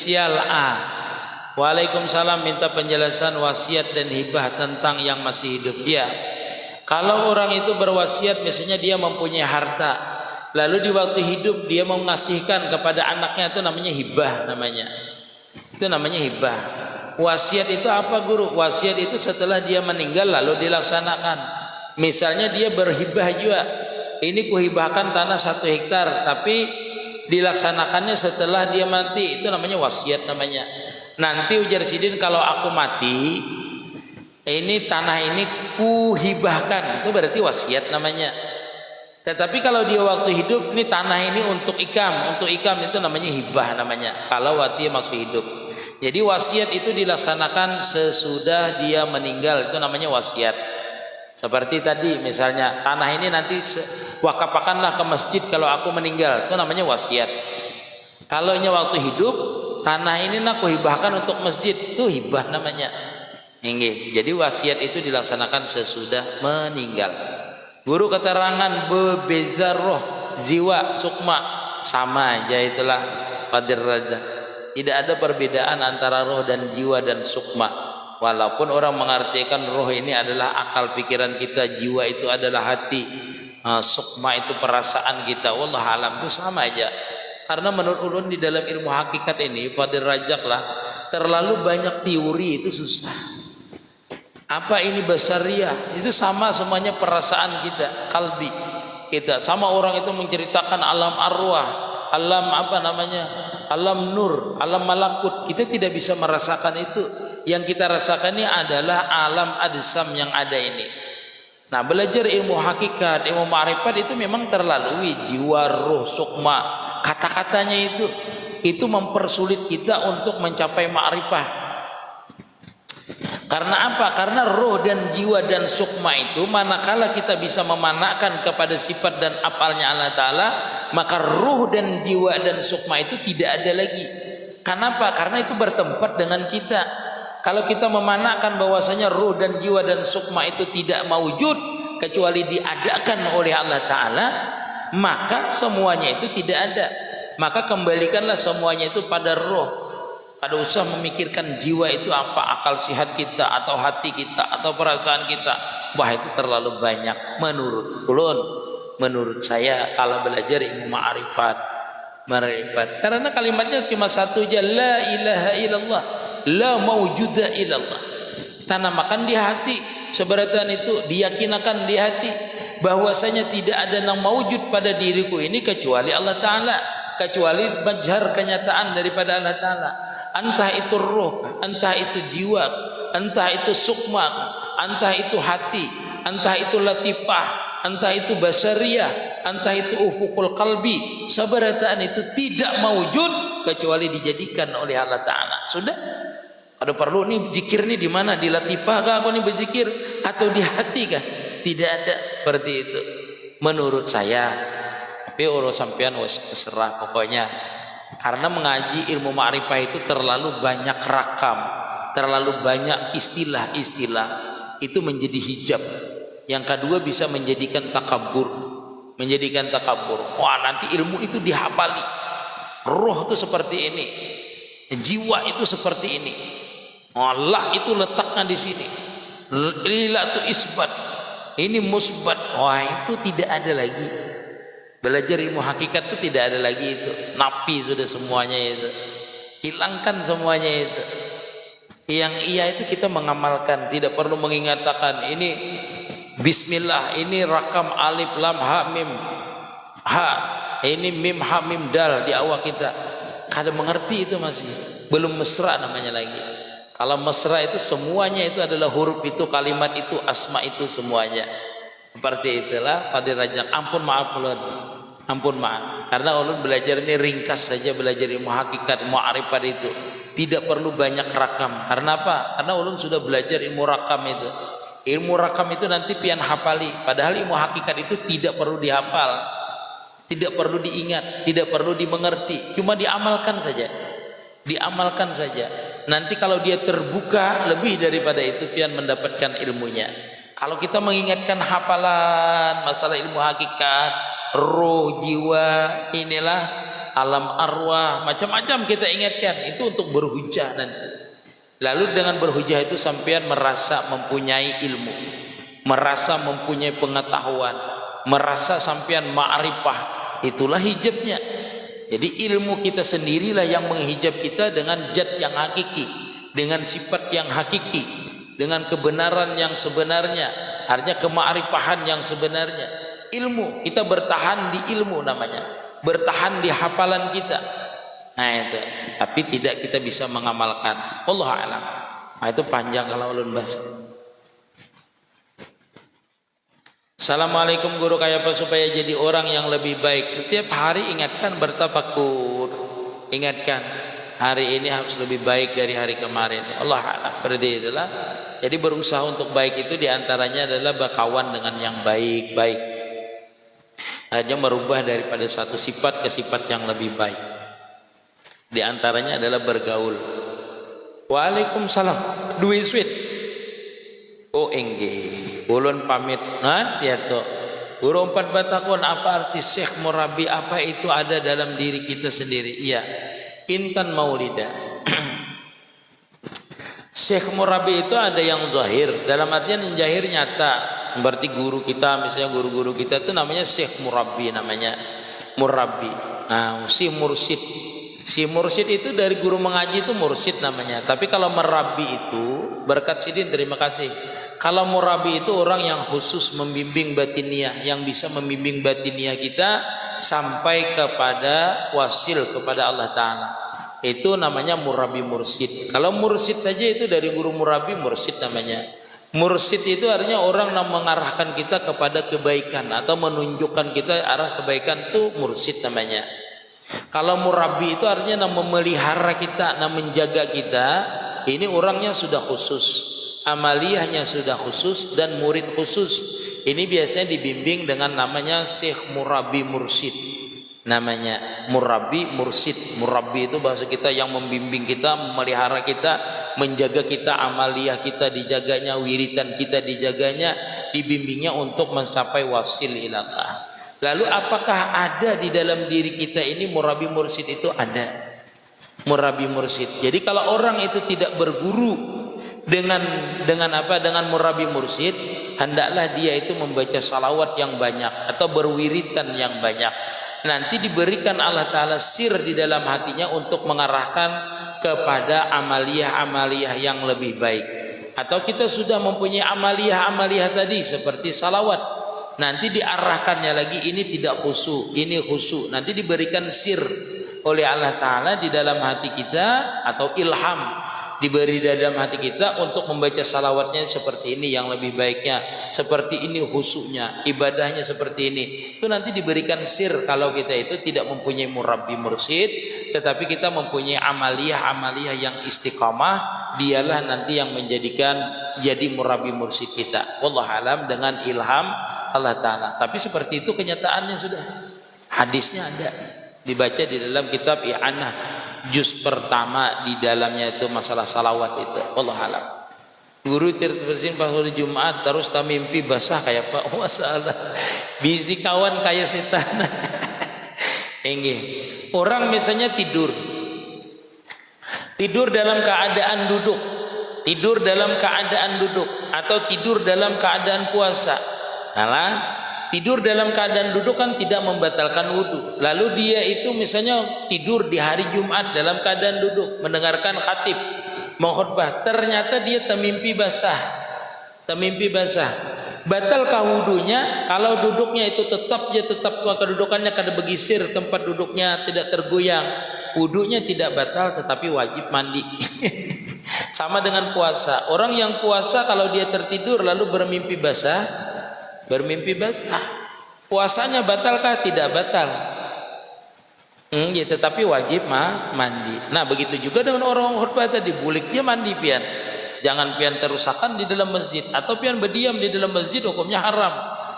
Inisial A. Waalaikumsalam, minta penjelasan wasiat dan hibah tentang yang masih hidup. Ya, kalau orang itu berwasiat, biasanya dia mempunyai harta, lalu di waktu hidup dia mau mengasihkan kepada anaknya, itu namanya hibah namanya. Itu namanya hibah. Wasiat itu apa, guru? Wasiat itu setelah dia meninggal lalu dilaksanakan. Misalnya dia berhibah juga, ini kuhibahkan tanah 1 hektar, tapi dilaksanakannya setelah dia mati, itu namanya wasiat namanya. Nanti ujar sidin, kalau aku mati, ini tanah ini kuhibahkan, itu berarti wasiat namanya. Tetapi kalau dia waktu hidup, ini tanah ini untuk ikam itu namanya hibah namanya, kalau waktu masih hidup. Jadi wasiat itu dilaksanakan sesudah dia meninggal, itu namanya wasiat. Seperti tadi misalnya, tanah ini nanti wakafakanlah ke masjid kalau aku meninggal, itu namanya wasiat. Kalau nya waktu hidup, tanah ini nak kuhibahkan untuk masjid, itu hibah namanya. Jadi wasiat itu dilaksanakan sesudah meninggal. Guru keterangan bebeza roh, jiwa, sukma sama aja, itulah qadir rada. Tidak ada perbedaan antara roh dan jiwa dan sukma. Walaupun orang mengartikan roh ini adalah akal pikiran kita, jiwa itu adalah hati, sukma itu perasaan kita. Wallah alam, itu sama aja. Karena menurut ulun di dalam ilmu hakikat ini, Fadil Rajak lah, terlalu banyak teori itu susah. Apa ini basariyah? Itu sama semuanya perasaan kita, kalbi kita. Sama orang itu menceritakan alam arwah, alam apa namanya, alam nur, alam malakut. Kita tidak bisa merasakan itu. Yang kita rasakan ini adalah alam adisam yang ada ini. Nah, belajar ilmu hakikat, ilmu ma'rifat itu memang terlalui jiwa, ruh, sukma, kata-katanya itu mempersulit kita untuk mencapai ma'rifah. Karena apa? Karena roh dan jiwa dan sukma itu, manakala kita bisa memanakkan kepada sifat dan apalnya Allah Ta'ala, maka roh dan jiwa dan sukma itu tidak ada lagi. Kenapa? Karena itu bertempat dengan kita. Kalau kita memanakkan bahwasanya ruh dan jiwa dan sukma itu tidak maujud kecuali diadakan oleh Allah Ta'ala, maka semuanya itu tidak ada. Maka kembalikanlah semuanya itu pada roh. Kada usah memikirkan jiwa itu apa, akal sihat kita atau hati kita atau perasaan kita. Wah, itu terlalu banyak menurut ulun. Menurut saya kalau belajar ilmu ma'rifat, karena kalimatnya cuma satu aja, la ilaha illallah, la mawjuda illallah. Tanamakan di hati, seberatan itu diyakinakan di hati bahwasanya tidak ada yang mawjud pada diriku ini kecuali Allah Ta'ala, kecuali majhar kenyataan daripada Allah Ta'ala. Entah itu roh, entah itu jiwa, entah itu sukma, entah itu hati, entah itu latifah, entah itu basariyah, entah itu ufukul qalbi, sabarataan itu tidak mawujud kecuali dijadikan oleh Allah Ta'ala. Sudah. Ada perlu nih zikir nih di mana? Di latifah kah aku nih berzikir atau di hati kah? Tidak ada seperti itu menurut saya. Tapi urus sampean wes terserah pokoknya. Karena mengaji ilmu ma'rifah itu terlalu banyak rakam, terlalu banyak istilah-istilah, itu menjadi hijab. Yang kedua bisa menjadikan takabur, wah, nanti ilmu itu dihafali, roh itu seperti ini, jiwa itu seperti ini, Allah itu letaknya di sini, lillah itu isbat, ini musbat. Wah, itu tidak ada lagi. Belajar ilmu hakikat itu tidak ada lagi itu. Napi sudah semuanya itu. Hilangkan semuanya itu. Yang iya itu kita mengamalkan, tidak perlu mengingatkan ini bismillah, ini rakam alif lam ha mim ha, ini mim ha mim dal di awal kita. Kada mengerti itu, masih belum mesra namanya lagi. Kalau mesra itu semuanya itu adalah huruf itu, kalimat itu, asma itu semuanya. Seperti itulah Fadil Rajak. Ampun maaf karena ulun belajar ini ringkas saja, belajar ilmu hakikat, ilmu ma'rifat itu tidak perlu banyak rakam. Karena apa? Karena ulun sudah belajar ilmu rakam itu. Ilmu rakam itu nanti pian hafali, padahal ilmu hakikat itu tidak perlu dihafal, tidak perlu diingat, tidak perlu dimengerti, cuma diamalkan saja. Nanti kalau dia terbuka lebih daripada itu pian mendapatkan ilmunya. Kalau kita mengingatkan hafalan masalah ilmu hakikat, roh, jiwa, inilah alam arwah, macam-macam kita ingatkan. Itu untuk berhujah nanti. Lalu dengan berhujah itu sampean merasa mempunyai ilmu, merasa mempunyai pengetahuan, merasa sampean ma'rifah. Itulah hijabnya. Jadi ilmu kita sendirilah yang menghijab kita dengan zat yang hakiki, dengan sifat yang hakiki, dengan kebenaran yang sebenarnya, artinya kema'rifahan yang sebenarnya. Ilmu, kita bertahan di ilmu namanya, bertahan di hafalan kita. Nah itu, tapi tidak kita bisa mengamalkan. Wallahu a'lam. Nah itu panjang kalau ulun bahas. Assalamualaikum guru, kayak apa supaya jadi orang yang lebih baik? Setiap hari ingatkan, bertafakur, ingatkan hari ini harus lebih baik dari hari kemarin. Allah a'lam. Berarti itulah. Jadi berusaha untuk baik itu diantaranya adalah berkawan dengan yang baik-baik. Hanya merubah daripada satu sifat ke sifat yang lebih baik. Di antaranya adalah bergaul. Waalaikumsalam. Dwi sweet. Oh enggih. Ulun pamit. Nanti atau guru 4 batakon, apa arti Syekh Murabi? Apa itu ada dalam diri kita sendiri? Iya. Intan Maulida. Syekh Murabi itu ada yang zahir. Dalam artian yang zahir nyata. Berarti guru kita, misalnya guru-guru kita itu namanya Syekh Murabi, namanya Murabi. Nah, si mursyid. Si mursyid itu dari guru mengaji itu mursyid namanya. Tapi kalau merabi itu, berkat sidin terima kasih. Kalau murabi itu orang yang khusus membimbing batiniah, yang bisa membimbing batiniah kita sampai kepada wasil kepada Allah Ta'ala. Itu namanya murabi mursyid. Kalau mursyid saja itu dari guru murabi, mursyid namanya. Mursyid itu artinya orang yang mengarahkan kita kepada kebaikan atau menunjukkan kita arah kebaikan, itu mursyid namanya. Kalau murabi itu artinya memelihara kita, menjaga kita. Ini orangnya sudah khusus, amaliyahnya sudah khusus, dan murid khusus. Ini biasanya dibimbing dengan namanya Syekh Murabi Mursyid. Namanya murabi mursyid. Murabi itu bahasa kita yang membimbing kita, memelihara kita, menjaga kita, amaliyah kita dijaganya, wiridan kita dijaganya, dibimbingnya untuk mencapai wasil ilallah. Lalu apakah ada di dalam diri kita ini murabi mursyid? Itu ada murabi mursyid. Jadi kalau orang itu tidak berguru dengan apa? Dengan murabi mursyid, hendaklah dia itu membaca salawat yang banyak atau berwiritan yang banyak. Nanti diberikan Allah Ta'ala sir di dalam hatinya untuk mengarahkan kepada amaliyah-amaliyah yang lebih baik. Atau kita sudah mempunyai amaliyah-amaliyah tadi seperti salawat, nanti diarahkannya lagi, ini tidak khusyuk, ini khusyuk. Nanti diberikan sir oleh Allah Ta'ala di dalam hati kita, atau ilham diberi dalam hati kita untuk membaca salawatnya seperti ini yang lebih baiknya, seperti ini khusyuknya, ibadahnya seperti ini. Itu nanti diberikan sir kalau kita itu tidak mempunyai murabi mursyid, tetapi kita mempunyai amaliyah-amaliyah yang istiqamah. Dialah nanti yang menjadikan jadi murabi mursyid kita. Wallahu alam, dengan ilham Allah Ta'ala. Tapi seperti itu kenyataannya sudah. Hadisnya ada, dibaca di dalam kitab I'anah juz pertama, di dalamnya itu masalah salawat itu. Wallahu alam. Guru terbersin pas hari Jumat terus tak mimpi basah kayak Pak. Masalah bisi kawan kayak setan. Enggih. Orang misalnya tidur dalam keadaan duduk, tidur dalam keadaan duduk, atau tidur dalam keadaan puasa. Alah, tidur dalam keadaan duduk kan tidak membatalkan wudhu. Lalu dia itu misalnya tidur di hari Jumat dalam keadaan duduk, mendengarkan khatib mengkhutbah, ternyata dia termimpi basah. Batalkah wudhunya? Kalau duduknya itu tetap kedudukannya kada begisir, tempat duduknya tidak tergoyang, wudhunya tidak batal, tetapi wajib mandi. Sama dengan puasa. Orang yang puasa kalau dia tertidur lalu bermimpi basah, puasanya batalkah? Tidak batal. Ya, tetapi wajib mandi. Nah begitu juga dengan orang khutbah tadi, buliknya mandi pian. Jangan pian terusakan di dalam masjid, atau pian berdiam di dalam masjid, hukumnya haram.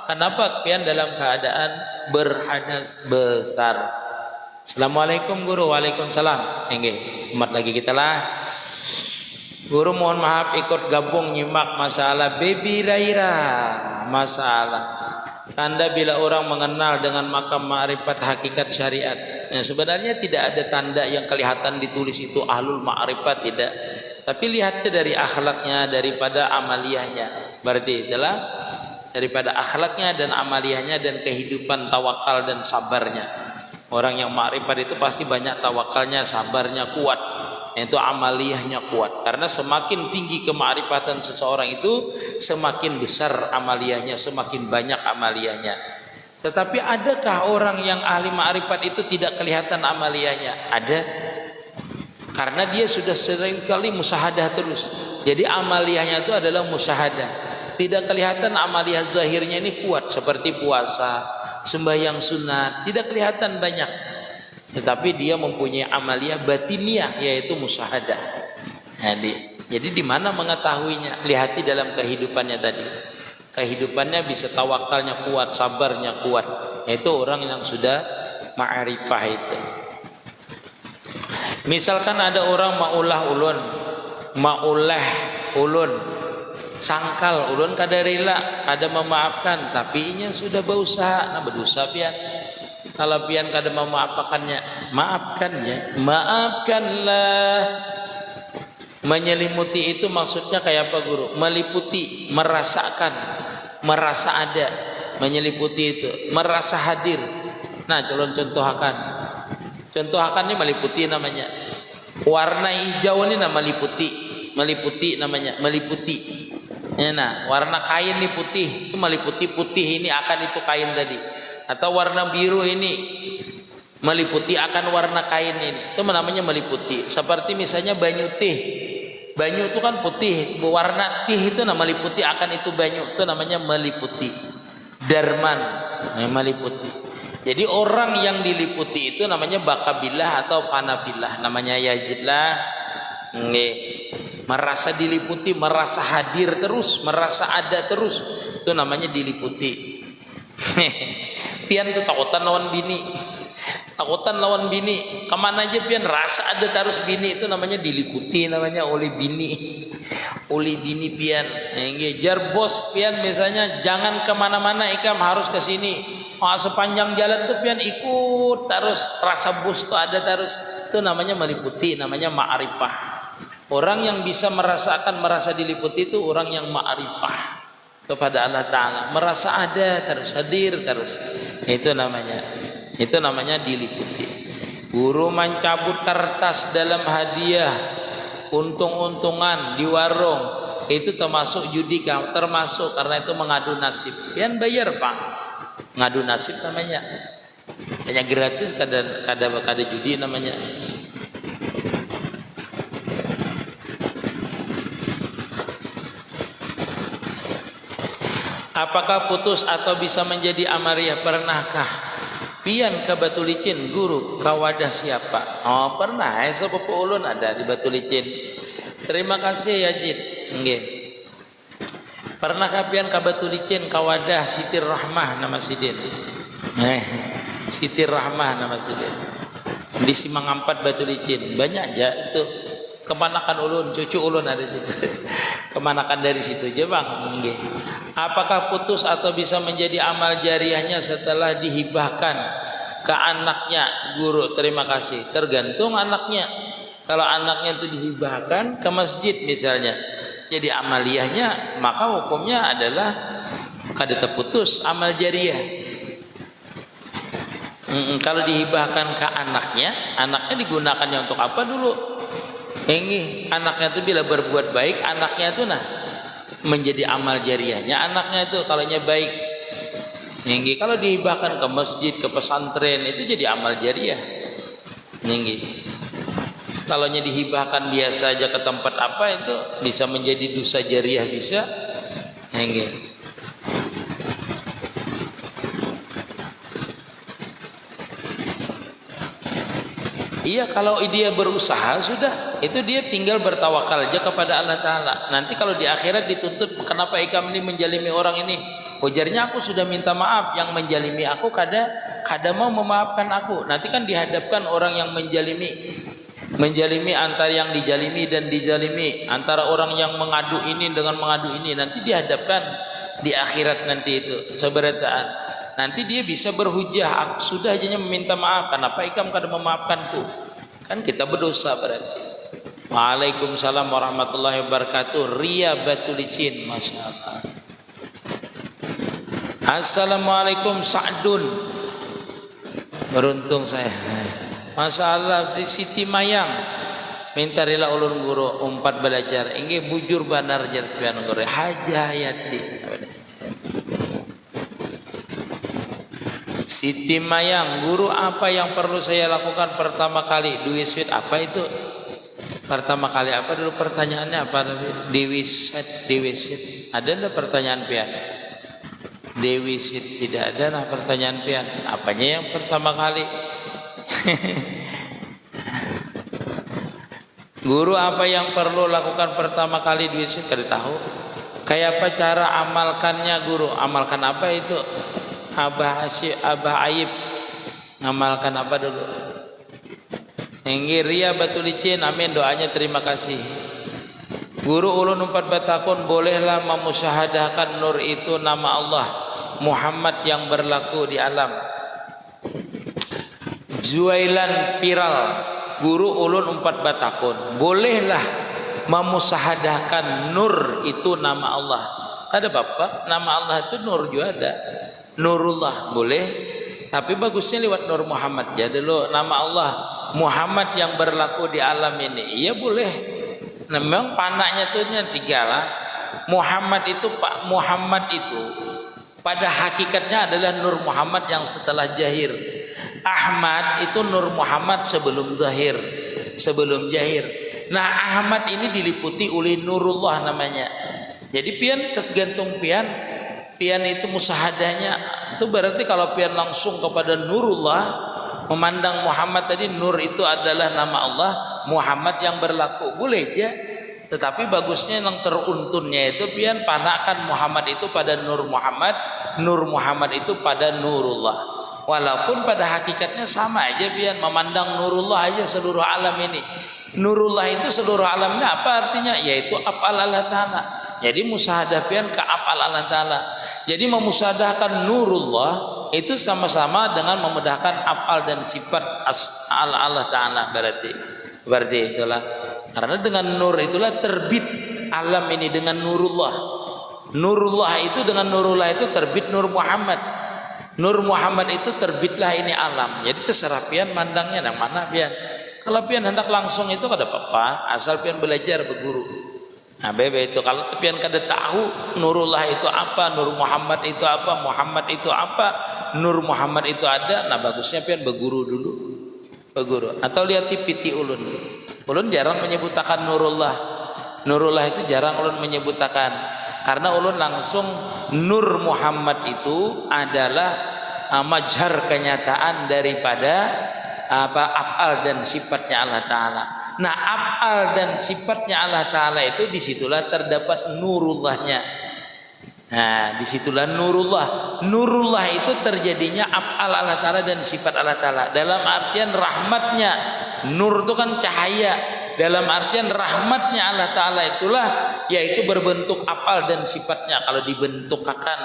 Kenapa? Pian dalam keadaan berhadas besar. Assalamualaikum guru. Waalaikumsalam. Selamat lagi kita lah. Guru mohon maaf ikut gabung nyimak masalah Baby Raira. Masalah tanda bila orang mengenal dengan makam ma'rifat hakikat syariat. Nah, sebenarnya tidak ada tanda yang kelihatan ditulis itu ahlul ma'rifat, tidak. Tapi lihatnya dari akhlaknya, daripada amaliyahnya. Berarti itulah daripada akhlaknya dan amaliyahnya dan kehidupan tawakal dan sabarnya. Orang yang ma'rifat itu pasti banyak tawakalnya, sabarnya kuat. Itu amaliyahnya kuat. Karena semakin tinggi kemakrifatan seseorang itu, semakin besar amaliyahnya, semakin banyak amaliyahnya. Tetapi adakah orang yang ahli ma'rifat itu tidak kelihatan amaliyahnya? Ada. Karena dia sudah sering kali musyahadah terus. Jadi amaliyahnya itu adalah musyahadah. Tidak kelihatan amaliyah zahirnya ini kuat seperti puasa, sembahyang sunat, tidak kelihatan banyak. Tetapi dia mempunyai amaliyah batiniah, yaitu musyahadah. Jadi di mana mengetahuinya? Lihat di dalam kehidupannya tadi. Kehidupannya bisa tawakalnya kuat, sabarnya kuat. Itu orang yang sudah ma'rifah itu. Misalkan ada orang maulah ulun, sangkal ulun kada rela, kada memaafkan, tapi inya sudah berusaha, nah berdosa pian. Kalau pian kada memaafkannya, maafkanlah. Menyelimuti itu maksudnya kayak apa guru? Meliputi, merasakan, merasa ada, menyeliputi itu, merasa hadir. Nah, contohakan ini meliputi namanya. Warna hijau ini nama meliputi namanya, meliputi. Nah, warna kain ini putih, itu meliputi putih ini akan itu kain tadi. Atau warna biru ini meliputi akan warna kain ini, itu namanya meliputi. Seperti misalnya banyu teh, banyu itu kan putih, warna teh itu nama meliputi akan itu banyu, itu namanya meliputi. Darman, meliputi. Jadi orang yang diliputi itu namanya bakabillah atau panafillah, namanya yajidlah. Merasa diliputi, merasa hadir terus, merasa ada terus, itu namanya diliputi. Pian tuh takutan lawan bini, kemana aja pian rasa ada terus bini, itu namanya diliputi, namanya oleh bini pian. Jar bos pian misalnya jangan kemana-mana, ikam harus ke sini. Sepanjang jalan tuh pian ikut terus, rasa bos tuh ada terus, itu namanya meliputi, namanya ma'rifah. Orang yang bisa merasakan, merasa diliputi itu orang yang ma'rifah kepada Allah Ta'ala, merasa ada terus, hadir terus, itu namanya diliputi. Guru mencabut kertas dalam hadiah, untung-untungan di warung, itu termasuk judi, termasuk, karena itu mengadu nasib. Pian bayar pak, ngadu nasib namanya, hanya gratis, kada judi namanya. Apakah putus atau bisa menjadi amariyah? Pernahkah pian ke Batu Licin guru kawadah siapa? Oh pernah, sepupu ulun ada di Batu Licin. Terima kasih ya Jid. Nggih. Pernahkah pian ke Batu Licin kawadah Siti Rahmah nama Sidin? Siti Rahmah nama Sidin. Di Simangampat Batu Licin. Banyak aja itu. Kemanakan ulun, cucu ulun ada situ. Kemanakan dari situ aja bang. Nggih. Apakah putus atau bisa menjadi amal jariahnya setelah dihibahkan ke anaknya? Guru terima kasih. Tergantung anaknya. Kalau anaknya itu dihibahkan ke masjid misalnya, jadi amaliyahnya, maka hukumnya adalah kada terputus amal jariah. Kalau dihibahkan ke anaknya digunakannya untuk apa dulu? Anaknya itu bila berbuat baik, anaknya itu menjadi amal jariahnya. Anaknya itu kalaunya baik, kalau dihibahkan ke masjid, ke pesantren, itu jadi amal jariah. Kalaunya dihibahkan biasa aja ke tempat apa, itu bisa menjadi dosa jariah, bisa. Iya, kalau dia berusaha sudah, itu dia tinggal bertawakal aja kepada Allah Ta'ala. Nanti kalau di akhirat dituntut, kenapa ikam ini menjalimi orang ini? Ujarnya aku sudah minta maaf, yang menjalimi aku kada mau memaafkan aku. Nanti kan dihadapkan orang yang menjalimi antara yang dijalimi dan dijalimi, antara orang yang mengadu ini dengan mengadu ini, nanti dihadapkan di akhirat nanti itu seberataan. Nanti dia bisa berhujah, sudah aja meminta maaf, kenapa ikam kada memaafkanku? Kan kita berdosa berarti. Waalaikumsalam warahmatullahi wabarakatuh. Ria batu licin, masya Allah. Assalamualaikum Sa'dun. Beruntung saya. Masya Allah, Siti Mayang. Minta rila ulun guru umpat belajar. Ingin bujur banar jar pian guru. Haja Hayati. Siti Mayang, guru apa yang perlu saya lakukan pertama kali? Dewi Sweet apa itu? Pertama kali apa dulu pertanyaannya apa? Dewi Sweet. Ada enggak pertanyaan pian? Dewi Sweet tidak ada nah pertanyaan pian. Apanya yang pertama kali? Guru apa yang perlu lakukan pertama kali Dewi Sweet? Kada tahu. Kayak apa cara amalkannya guru? Amalkan apa itu? Abah Aib ngamalkan apa dulu? Ria batu licin, amin doanya terima kasih. Guru ulun 4 batakun bolehlah memusyahadahkan nur itu nama Allah Muhammad yang berlaku di alam. Juailan Piral, guru ulun 4 batakun bolehlah memusyahadahkan nur itu nama Allah. Ada bapak nama Allah itu nur juga ada. Nurullah boleh, tapi bagusnya lewat Nur Muhammad. Jadi lo nama Allah Muhammad yang berlaku di alam ini, iya boleh. Nah, memang panaknya tuh 3 lah. Muhammad itu pada hakikatnya adalah Nur Muhammad yang setelah jahir. Ahmad itu Nur Muhammad sebelum zahir, sebelum jahir. Nah Ahmad ini diliputi oleh Nurullah namanya. Jadi pian tergantung pian itu musahadahnya itu berarti kalau pian langsung kepada Nurullah memandang Muhammad tadi, nur itu adalah nama Allah Muhammad yang berlaku, boleh aja. Tetapi bagusnya yang teruntunnya itu pian panakkan Muhammad itu pada Nur Muhammad itu pada Nurullah. Walaupun pada hakikatnya sama aja pian memandang Nurullah aja seluruh alam ini. Nurullah itu seluruh alamnya apa artinya? Yaitu af'al Allah Ta'ala. Jadi musahadah pian ke af'al Allah Ta'ala. Jadi memusadahkan Nurullah itu sama-sama dengan memudahkan af'al dan sifat Allah Ta'ala berarti itulah. Karena dengan nur itulah terbit alam ini dengan Nurullah. Nurullah itu dengan Nurullah itu terbit Nur Muhammad. Nur Muhammad itu terbitlah ini alam. Jadi terserah pian mandangnya yang mana pian. Kalau pian hendak langsung itu kada apa-apa, asal pian belajar berguru. Nah bebe itu kalau pian kada tahu Nurullah itu apa, Nur Muhammad itu apa, Muhammad itu apa, Nur Muhammad itu ada, nah bagusnya pian berguru dulu. Berguru atau lihat piti ulun. Ulun jarang menyebutakan Nurullah. Nurullah itu jarang ulun menyebutakan karena ulun langsung Nur Muhammad itu adalah majhar kenyataan daripada af'al dan sifatnya Allah Ta'ala. Nah af'al dan sifatnya Allah Ta'ala itu disitulah terdapat Nurullahnya. Nah disitulah Nurullah. Nurullah itu terjadinya af'al Allah Ta'ala dan sifat Allah Ta'ala. Dalam artian rahmatnya. Nur itu kan cahaya. Dalam artian rahmatnya Allah Ta'ala itulah yaitu berbentuk af'al dan sifatnya. Kalau dibentukkan,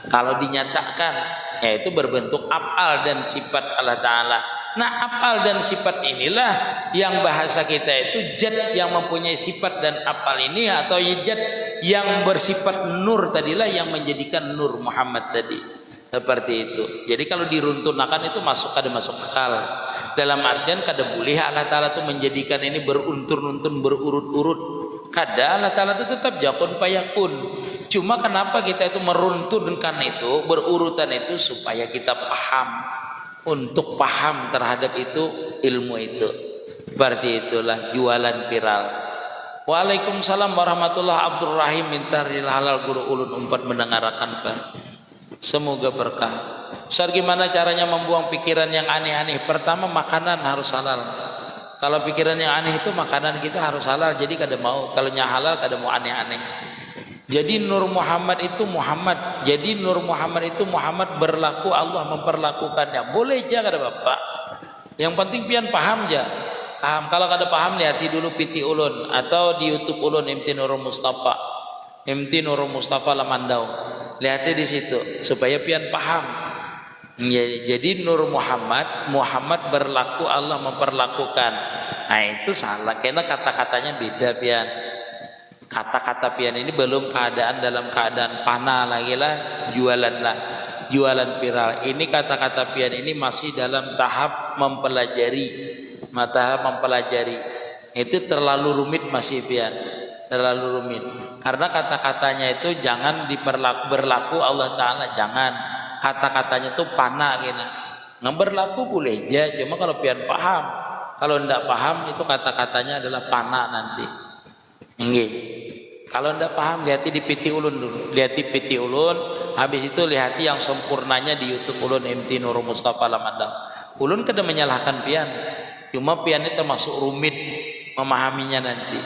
kalau dinyatakan, yaitu berbentuk af'al dan sifat Allah Ta'ala. Nah af'al dan sifat inilah yang bahasa kita itu jad yang mempunyai sifat dan af'al ini, atau jad yang bersifat nur tadilah yang menjadikan Nur Muhammad tadi. Seperti itu. Jadi kalau diruntunakan itu kada masuk akal. Dalam artian kada boleh Allah Ta'ala itu menjadikan ini beruntun-untun berurut-urut. Kada, Allah Ta'ala itu tetap jakun payakun. Cuma kenapa kita itu meruntunkan itu berurutan itu supaya kita paham. Untuk paham terhadap itu ilmu itu. Seperti itulah jualan viral. Waalaikumsalam warahmatullahi Abdul Rahim minta halal guru ulun umpat mendengarkan Pak. Semoga berkah. Ustaz gimana caranya membuang pikiran yang aneh-aneh? Pertama makanan harus halal. Kalau pikiran yang aneh itu makanan kita harus halal. Jadi kada mau, kalau nya halal kada mau aneh-aneh. Jadi Nur Muhammad itu Muhammad. Jadi Nur Muhammad itu Muhammad berlaku, Allah memperlakukannya. Boleh aja kada Bapak. Yang penting pian paham aja. Paham. Kalau kada paham lihati dulu piti ulun atau di YouTube ulun MT Nurul Mustafa. MT Nurul Mustafa Lamandau. Lihati di situ supaya pian paham. Jadi Nur Muhammad, Muhammad berlaku, Allah memperlakukan. Nah itu salah, karena kata-katanya beda pian. Kata-kata pian ini belum dalam keadaan panah lagi lah, jualan viral. Ini kata-kata pian ini masih dalam tahap mempelajari. Itu terlalu rumit masih pian, terlalu rumit. Karena kata-katanya itu jangan berlaku Allah Ta'ala, jangan. Kata-katanya tuh panah gitu. Nggak berlaku boleh aja, cuma kalau pian paham. Kalau ndak paham itu kata-katanya adalah panah nanti. Nggih. Kalau ndak paham lihati di PT Ulun dulu. Lihati PT Ulun, habis itu lihati yang sempurnanya di YouTube Ulun MT Nur Mustafa Lamandau. Ulun kada menyalahkan pian. Cuma pian itu termasuk rumit memahaminya nanti.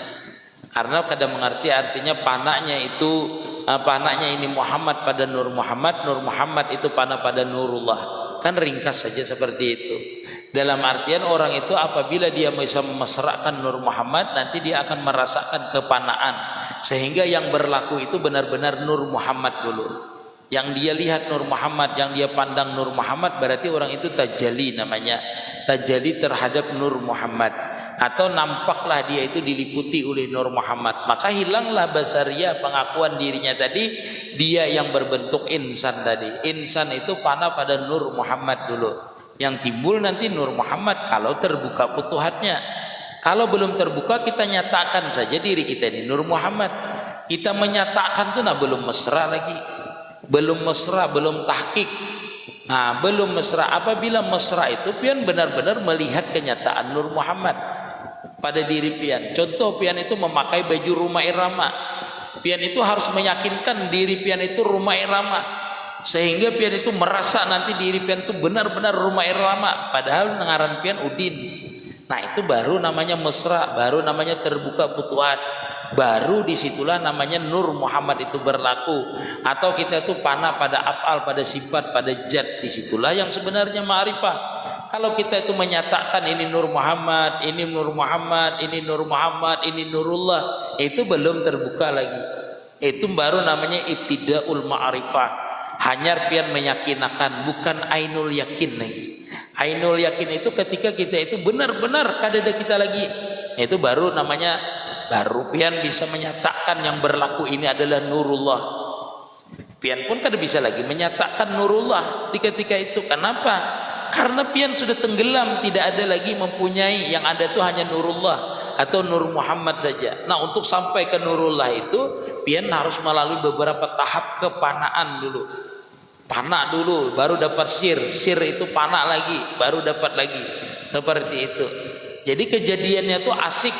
Karena kada mengerti artinya panahnya itu panahnya ini Muhammad pada Nur Muhammad, Nur Muhammad itu panah pada Nurullah. Kan ringkas saja seperti itu. Dalam artian orang itu apabila dia bisa memesrakan Nur Muhammad, nanti dia akan merasakan kepanaan. Sehingga yang berlaku itu benar-benar Nur Muhammad dulu. Yang dia lihat Nur Muhammad, yang dia pandang Nur Muhammad, berarti orang itu tajalli namanya. Tajalli terhadap Nur Muhammad. Atau nampaklah dia itu diliputi oleh Nur Muhammad. Maka hilanglah basariyah, pengakuan dirinya tadi, dia yang berbentuk insan tadi. Insan itu panah pada Nur Muhammad dulu. Yang timbul nanti Nur Muhammad kalau terbuka futuhatnya. Kalau belum terbuka kita nyatakan saja diri kita ini Nur Muhammad. Kita menyatakan itu belum mesra lagi. Belum mesra, belum tahqiq. Nah, belum mesra. Apabila mesra itu pian benar-benar melihat kenyataan Nur Muhammad pada diri pian. Contoh pian itu memakai baju rumah irama. Pian itu harus meyakinkan diri pian itu rumah irama. Sehingga pian itu merasa nanti diri pian itu benar-benar rumah irama. Padahal ngaran pian Udin. Nah itu baru namanya mesra, baru namanya terbuka futuhat. Baru disitulah namanya Nur Muhammad itu berlaku. Atau kita itu panah pada af'al, pada sifat, pada zat. Disitulah yang sebenarnya ma'rifah. Kalau kita itu menyatakan ini Nur Muhammad, ini Nur Muhammad, ini Nur Muhammad, ini Nurullah, itu belum terbuka lagi. Itu baru namanya ibtidaul ma'rifah. Hanya pian meyakinkan, bukan ainul yakin lagi. Ainul yakin itu ketika kita itu benar-benar kadada kita lagi. Itu baru namanya, baru pian bisa menyatakan yang berlaku ini adalah Nurullah. Pian pun kada bisa lagi menyatakan Nurullah di ketika itu. Kenapa? Karena pian sudah tenggelam, tidak ada lagi mempunyai, yang ada itu hanya Nurullah atau Nur Muhammad saja. Nah untuk sampai ke Nurullah itu pian harus melalui beberapa tahap kepanaan dulu. Panah dulu baru dapat sir itu panah lagi baru dapat lagi, seperti itu. Jadi kejadiannya tuh asik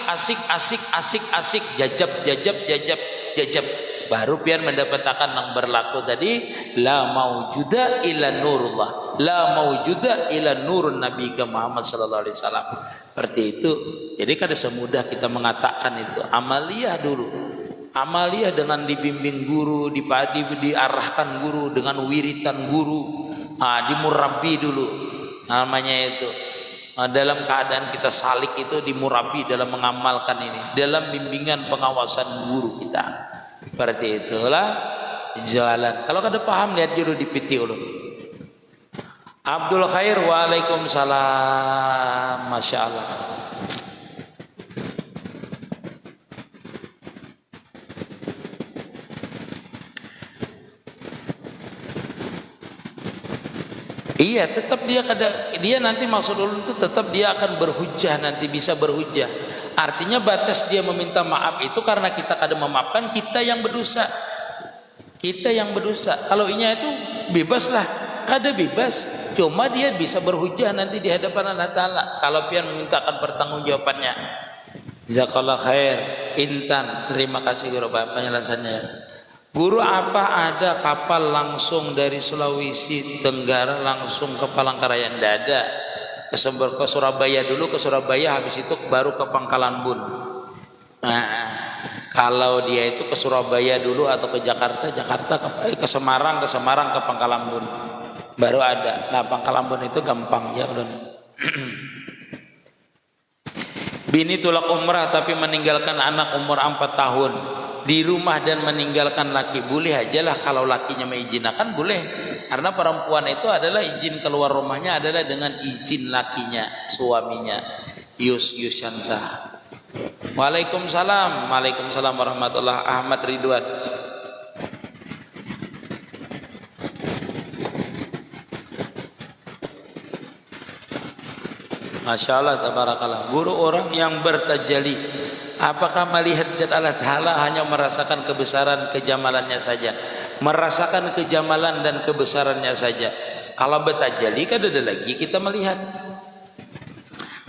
jajab baru pian mendapatkan yang berlaku tadi la maujuda ila nurullah, la maujuda ila nurun nabi Muhammad sallallahu alaihi wasallam. Seperti itu. Jadi kada semudah kita mengatakan itu. Amaliyah dulu. Amaliyah dengan dibimbing guru, diarahkan guru, dengan wiritan guru, dimurabi dulu namanya itu. Dalam keadaan kita salik itu dimurabi dalam mengamalkan ini, dalam bimbingan pengawasan guru kita. Seperti itulah jalan. Kalau kada paham lihat dulu di PT Ulun. Abdul Khair, waalaikumsalam, masya Allah. Iya, tetap dia nanti maksud ulun itu tetap dia akan berhujjah, nanti bisa berhujjah. Artinya batas dia meminta maaf itu karena kita kada memaafkan, kita yang berdosa. Kita yang berdosa. Kalau inya itu bebas lah, kada bebas. Cuma dia bisa berhujjah nanti di hadapan Allah Ta'ala kalau pian memintakan pertanggungjawabannya. Jazakallah khair. Intan, terima kasih guru penjelasannya. Guru, apa ada kapal langsung dari Sulawesi Tenggara langsung ke Palangkaraya? Tidak ada. Ke Surabaya dulu, ke Surabaya habis itu baru ke Pangkalan Bun. Nah, kalau dia itu ke Surabaya dulu atau ke Jakarta ke Semarang ke Pangkalan Bun. Baru ada. Nah, Pangkalan Bun itu gampang ya, ulun. Bini tulak umrah tapi meninggalkan anak umur 4 tahun. Di rumah dan meninggalkan laki, boleh aja lah kalau lakinya mengizinkan boleh. Karena perempuan itu adalah izin keluar rumahnya adalah dengan izin lakinya, suaminya. Yus Syansah. Waalaikumsalam. Waalaikumsalam warahmatullahi. Ahmad Ridwan. Masya Allah, tabarakallah. Guru, orang yang bertajalli, apakah melihat zat Allah Ta'ala hanya merasakan kebesaran kejamalannya saja, merasakan kejamalan dan kebesarannya saja? Kalau bertajalli kan ada lagi kita melihat,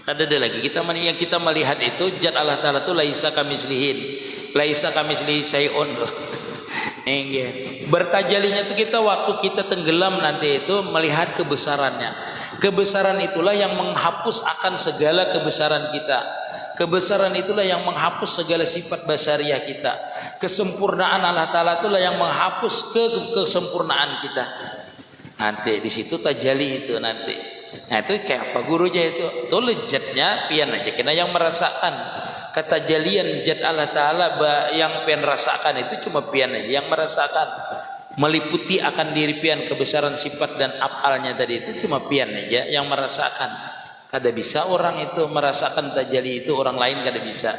ada lagi yang kita melihat itu zat Allah Ta'ala itu laisa kamislihin, laisa kamislihi syai'un. Bertajallinya itu kita waktu kita tenggelam nanti itu melihat kebesarannya. Kebesaran itulah yang menghapus akan segala kebesaran kita. Kebesaran itulah yang menghapus segala sifat basariah kita. Kesempurnaan Allah Ta'ala itulah yang menghapus kesempurnaan kita. Nanti di situ tajalli itu nanti. Nah itu kayak apa gurunya itu? Itu lejatnya pian aja kena yang merasakan. Ketajalian zat Allah Ta'ala yang pian rasakan itu cuma pian aja yang merasakan. Meliputi akan diri pian kebesaran sifat dan afalnya tadi itu cuma pian aja yang merasakan. Kada bisa orang itu merasakan tajalli itu orang lain kada bisa.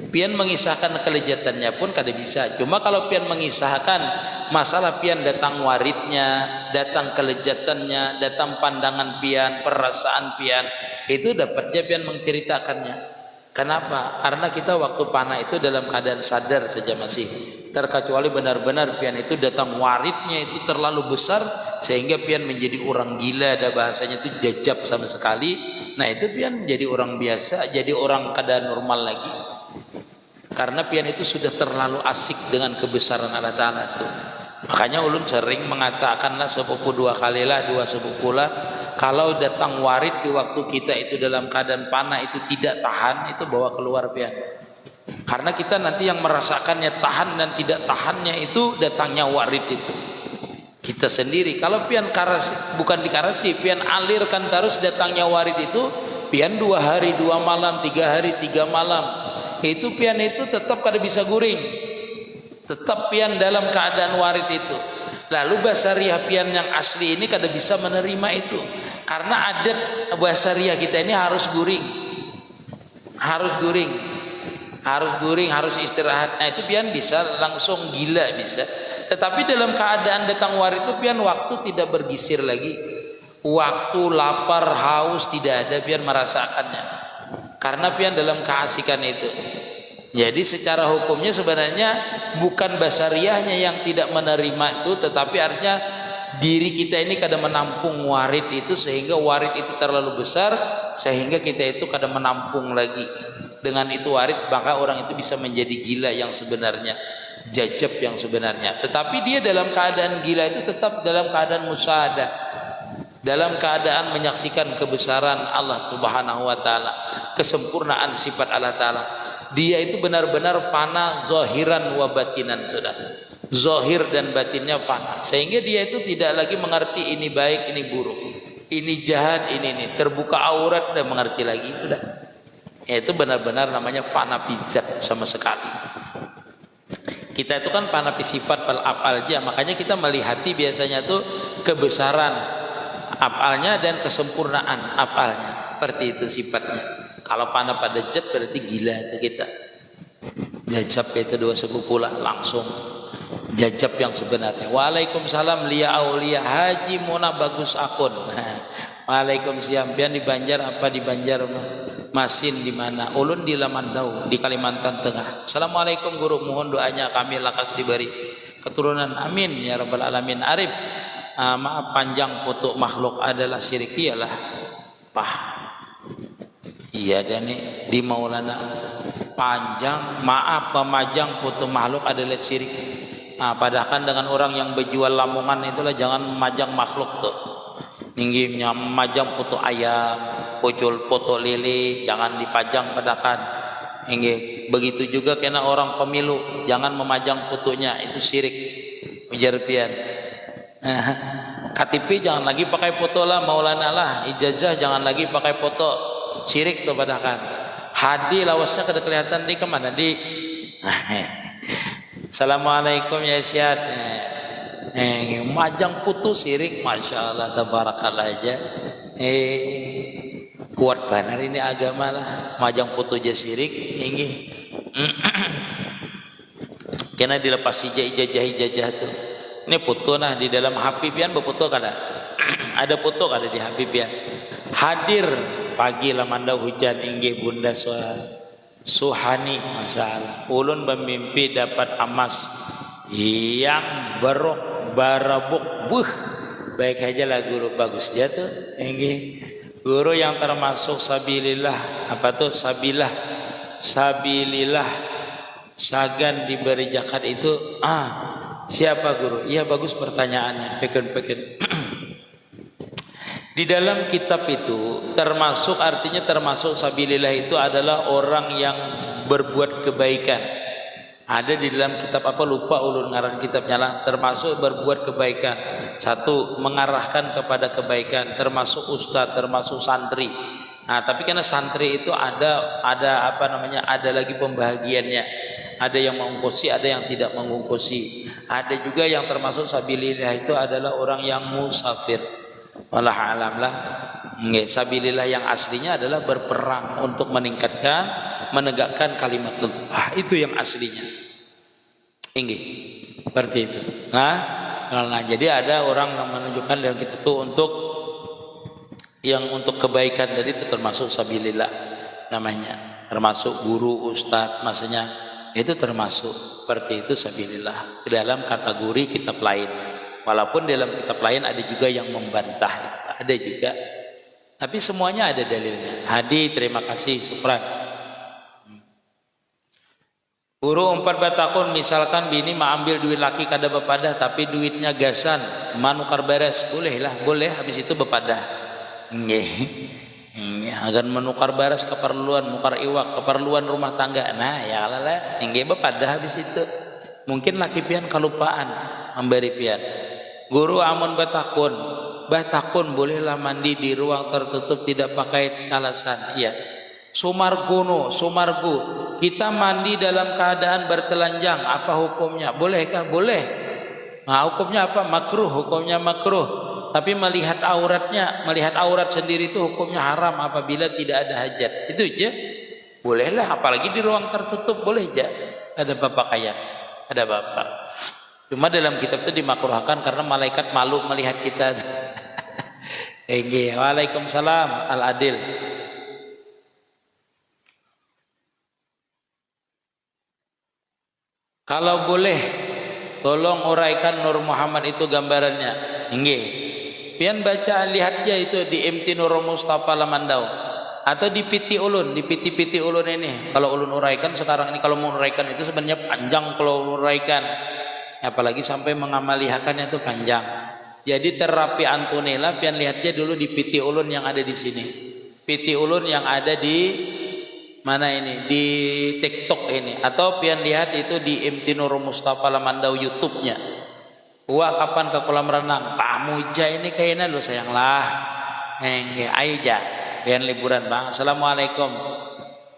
Pian mengisahkan kelezatannya pun kada bisa. Cuma kalau pian mengisahkan masalah pian datang waridnya, datang kelezatannya, datang pandangan pian, perasaan pian, itu dapatnya pian menceritakannya. Kenapa? Karena kita waktu panah itu dalam keadaan sadar saja masih, terkecuali benar-benar pian itu datang waridnya itu terlalu besar sehingga pian menjadi orang gila, ada bahasanya itu jajab sama sekali. Nah itu pian jadi orang biasa, jadi orang keadaan normal lagi. Karena pian itu sudah terlalu asik dengan kebesaran Allah Ta'ala itu. Makanya ulun sering mengatakanlah sepupu dua kalilah, dua sepupulah. Kalau datang warid di waktu kita itu dalam keadaan panah itu tidak tahan, itu bawa keluar pian. Karena kita nanti yang merasakannya tahan dan tidak tahannya itu datangnya warid itu. Kita sendiri. Kalau pian karasi, bukan dikarasi, pian alirkan terus datangnya warid itu, pian 2 hari 2 malam, 3 hari 3 malam. Itu pian itu tetap kada bisa guring. Tetap pian dalam keadaan warid itu. Lalu basariah pian yang asli ini kada bisa menerima itu. Karena adat basariah kita ini harus guring. Harus guring. Harus guring, harus istirahat. Nah itu pian bisa langsung gila bisa. Tetapi dalam keadaan datang warid itu pian waktu tidak bergisir lagi. Waktu lapar, haus tidak ada pian merasakannya. Karena pian dalam keasikan itu. Jadi secara hukumnya sebenarnya bukan basariahnya yang tidak menerima itu, tetapi artinya diri kita ini kada menampung warid itu sehingga warid itu terlalu besar sehingga kita itu kada menampung lagi. Dengan itu warid maka orang itu bisa menjadi gila yang sebenarnya, jajab yang sebenarnya. Tetapi dia dalam keadaan gila itu tetap dalam keadaan musyahadah, dalam keadaan menyaksikan kebesaran Allah Subhanahu wa taala, kesempurnaan sifat Allah Taala. Dia itu benar-benar fana zahiran wa batinan, sudah. Zahir dan batinnya fana. Sehingga dia itu tidak lagi mengerti ini baik, ini buruk. Ini jahat, ini. Terbuka aurat dan mengerti lagi, sudah. Itu benar-benar namanya fana fizat sama sekali. Kita itu kan fana fi sifat fal afal aja. Makanya kita melihati biasanya tuh kebesaran afalnya dan kesempurnaan afalnya. Seperti itu sifatnya. Kalau panah pada zat berarti gila itu kita. Jajab itu dua sepupu lah langsung. Jajab yang sebenarnya. Waalaikumsalam Lia Aulia Haji Mona bagus akun. Waalaikumsalam. Pian di Banjar apa di Banjar Masin di mana? Ulun di Lamandau di Kalimantan Tengah. Assalamualaikum guru, mohon doanya kami lakas diberi keturunan. Amin ya rabbal alamin. Arif, maaf panjang foto makhluk adalah syirik. Iyalah. Iya dan nih di Maulana panjang maaf pemajang foto makhluk adalah syirik. Padahal kan dengan orang yang berjual lamongan itulah jangan memajang makhluk tuh. Ninggimnya memajang foto ayam, foto lele jangan dipajang padakan. Hingga begitu juga kena orang pemilu jangan memajang fotonya, itu syirik. Ujar pian. KTP jangan lagi pakai foto lah Maulana lah, ijazah jangan lagi pakai foto. Syirik tuh padahal. Hadi lawasnya kada kelihatan di kemana di. Assalamualaikum ya Syed. Majang putus sirik, masya Allah, tabarakallah aja. Kuat benar ini agama lah. Majang putus aja sirik, ini. Kena dilepas ijazah tuh. Ini foto nah di dalam HP pian berfoto kada. Ada foto kada di HP pian. Hadir pagi lamanda hujan inggih Bunda Suhani, masalah. Ulun bermimpi dapat emas yang barabuk baik aja lah guru, bagus jatuh inggih guru yang termasuk sabilillah, apa tuh sabilillah sagan diberi zakat itu siapa guru? Iya bagus pertanyaannya, pikir di dalam kitab itu termasuk, artinya termasuk sabilillah itu adalah orang yang berbuat kebaikan. Ada di dalam kitab apa lupa ulun ngaran kitabnya lah, termasuk berbuat kebaikan. Satu, mengarahkan kepada kebaikan, termasuk ustadz, termasuk santri. Nah, tapi karena santri itu ada apa namanya? Ada lagi pembahagiannya. Ada yang mengungkusi, ada yang tidak mengungkusi. Ada juga yang termasuk sabilillah itu adalah orang yang musafir. Wallah alam lah. Sabilillah yang aslinya adalah berperang untuk menegakkan kalimatullah. Itu yang aslinya. Seperti itu. Nah, jadi ada orang yang menunjukkan dalam kita itu untuk kebaikan, dari itu termasuk sabilillah namanya. Termasuk guru, ustadz, maksudnya itu termasuk seperti itu sabilillah dalam kategori kitab lain. Walaupun dalam kitab lain ada juga yang membantah, ada juga. Tapi semuanya ada dalilnya. Hadi, terima kasih, syukran. Guru 4 batakun, misalkan bini ambil duit laki kada bepadah tapi duitnya gasan, manukar beres, boleh lah, boleh, habis itu bepadah. Agar menukar beres keperluan, mukar iwak, keperluan rumah tangga. Nah, ya lah, bepadah habis itu. Mungkin laki pian kalupaan memberi pian. Guru amun batakun bolehlah mandi di ruang tertutup tidak pakai alasan. Iya. Sumargu, kita mandi dalam keadaan bertelanjang, apa hukumnya? Bolehkah? Boleh. Nah, hukumnya apa? Makruh, hukumnya makruh. Tapi melihat aurat sendiri itu hukumnya haram apabila tidak ada hajat. Itu aja. Bolehlah, apalagi di ruang tertutup boleh aja. Ada pakaian, ada bapak. Cuma dalam kitab itu dimakruhkan karena malaikat malu melihat kita. Waalaikumsalam al-adil. Kalau boleh tolong uraikan Nur Muhammad itu gambarannya. Nggih. Pian baca lihat aja itu di MT Nur Mustafa Lamandau atau di PT Ulun, di PT Ulun ini. Kalau Ulun uraikan sekarang ini, kalau mau uraikan itu sebenarnya panjang kalau uraikan. Apalagi sampai mengamalihakannya itu panjang. Jadi terapi Antonella pian lihat aja dulu di PT Ulun yang ada di sini. PT Ulun yang ada di mana ini, di TikTok ini, atau pian lihat itu di MT Nur Mustafa Lamandau YouTube-nya. Wah, kapan ke kolam renang? Pak Muja ini kayaknya lu sayang lah. Ayo ja, pian liburan bang. Assalamualaikum.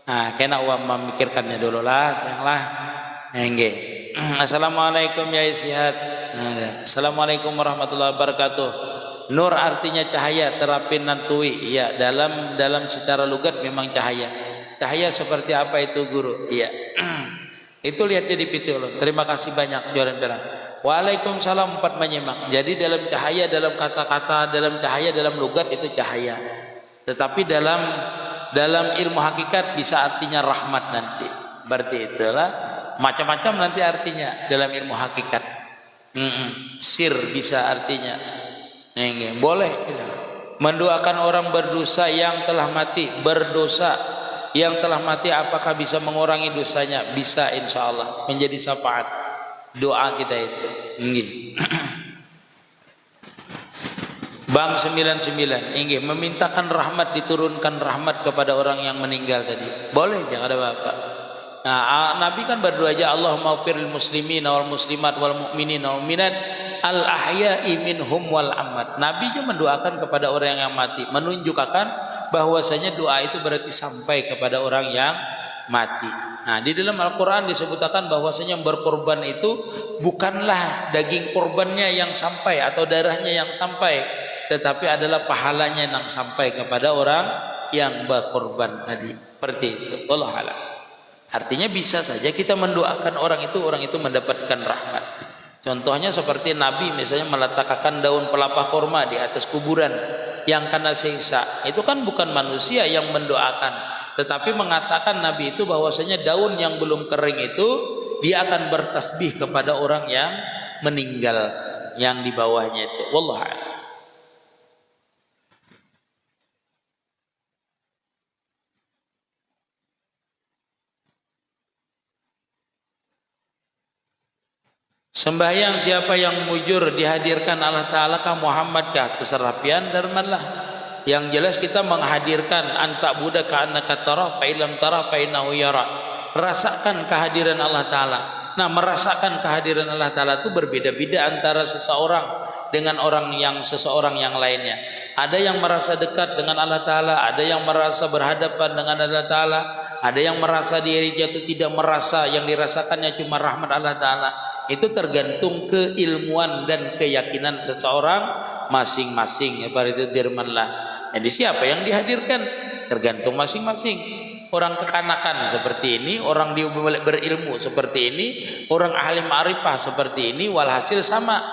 Nah, kena uang memikirkannya dulu lah, sayang lah. Assalamualaikum ya Isihat. Assalamualaikum warahmatullahi wabarakatuh. Nur artinya cahaya, terapin nantui. Ya, dalam secara lugat memang cahaya. Cahaya seperti apa itu guru? Iya. Itu lihat jadi PT Ulun. Terima kasih banyak jualan perak. Waalaikumsalam 4 menyimak. Jadi dalam cahaya, dalam kata-kata, dalam cahaya, dalam lugat itu cahaya. Tetapi dalam ilmu hakikat bisa artinya rahmat nanti. Berarti itulah macam-macam nanti artinya dalam ilmu hakikat. Sir bisa artinya. Boleh. Mendoakan orang berdosa yang telah mati, yang telah mati apakah bisa mengurangi dosanya? Bisa, insya Allah, menjadi syafaat doa kita itu. Bang 99 memintakan rahmat, diturunkan rahmat kepada orang yang meninggal tadi. Boleh, jangan ada apa-apa. Nah, Nabi kan berdoa aja, Allahumma ufiril muslimin wal muslimat wal mu'minin wal mu'minat al ahya'i minhum wal amwat. Nabi juga mendoakan kepada orang yang mati, menunjukkan bahwasanya doa itu berarti sampai kepada orang yang mati. Nah, di dalam Al-Quran disebutkan bahwasanya berkorban itu bukanlah daging korbannya yang sampai atau darahnya yang sampai, tetapi adalah pahalanya yang sampai kepada orang yang berkorban tadi. Seperti itu. Wallahu a'lam. Artinya bisa saja kita mendoakan orang itu mendapatkan rahmat. Contohnya seperti Nabi misalnya meletakkan daun pelapa korma di atas kuburan yang kena siksa. Itu kan bukan manusia yang mendoakan, tetapi mengatakan Nabi itu bahwasanya daun yang belum kering itu dia akan bertasbih kepada orang yang meninggal yang di bawahnya itu. Wallahu a'lam. Sembahyang siapa yang mujur dihadirkan Allah Ta'ala kah Muhammad kah? Terserah pian darmanlah. Yang jelas kita menghadirkan anta buddha ka annaka tarah fa illam tarah fa innahu yara. Rasakan kehadiran Allah Ta'ala. Nah, merasakan kehadiran Allah Ta'ala itu berbeda-beda antara seseorang dengan seseorang yang lainnya. Ada yang merasa dekat dengan Allah Ta'ala, ada yang merasa berhadapan dengan Allah Ta'ala, ada yang merasa diri jatuh tidak merasa, yang dirasakannya cuma rahmat Allah Ta'ala. Itu tergantung keilmuan dan keyakinan seseorang masing-masing. Ya, pada itu dirmanlah. Jadi siapa yang dihadirkan tergantung masing-masing. Orang kekanakan seperti ini, orang berilmu seperti ini, orang ahli ma'rifah seperti ini, walhasil sama.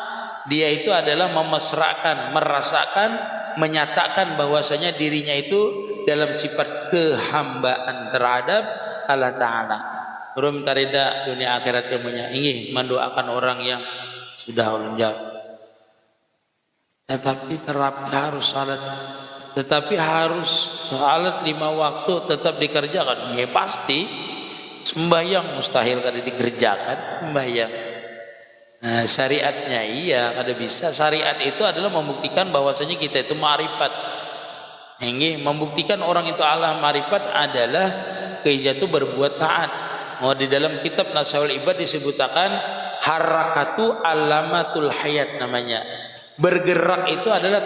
Dia itu adalah memesrakan, merasakan, menyatakan bahwasanya dirinya itu dalam sifat kehambaan terhadap Allah Ta'ala. Rum tarida dunia akhirat ilmunya ingin mendoakan orang yang sudah ulun jawab. Tetapi terapi harus salat, tetapi harus salat 5 waktu tetap dikerjakan. Ya pasti sembahyang mustahil kada dikerjakan sembahyang. Nah, syariatnya iya kada bisa. Syariat itu adalah membuktikan bahwasanya kita itu ma'rifat. Ini membuktikan orang itu Allah ma'rifat adalah kita itu berbuat taat. Oh, di dalam kitab Nashawul Ibad disebutkan harakatu alamatul hayat namanya. Bergerak itu adalah